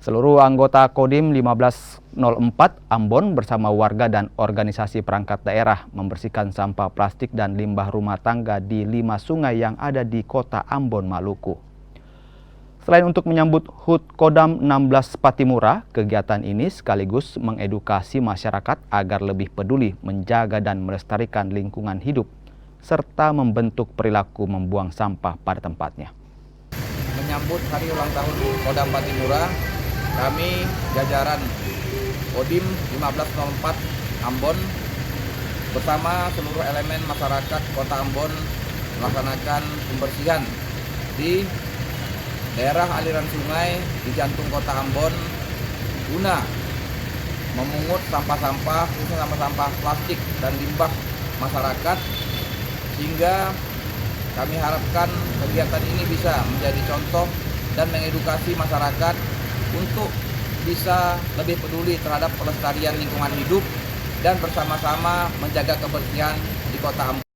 Seluruh anggota Kodim 1504 Ambon bersama warga dan organisasi perangkat daerah membersihkan sampah plastik dan limbah rumah tangga di 5 sungai yang ada di kota Ambon, Maluku. Selain untuk menyambut HUT Kodam 16 Patimura, kegiatan ini sekaligus mengedukasi masyarakat agar lebih peduli menjaga dan melestarikan lingkungan hidup, serta membentuk perilaku membuang sampah pada tempatnya. Menyambut hari ulang tahun Kodam Patimura, kami jajaran Kodim 1504 Ambon bersama seluruh elemen masyarakat Kota Ambon melaksanakan pembersihan di daerah aliran sungai di jantung Kota Ambon guna memungut sampah-sampah, khususnya sampah-sampah plastik dan limbah masyarakat, sehingga kami harapkan kegiatan ini bisa menjadi contoh dan mengedukasi masyarakat untuk bisa lebih peduli terhadap pelestarian lingkungan hidup dan bersama-sama menjaga kebersihan di Kota Ambon.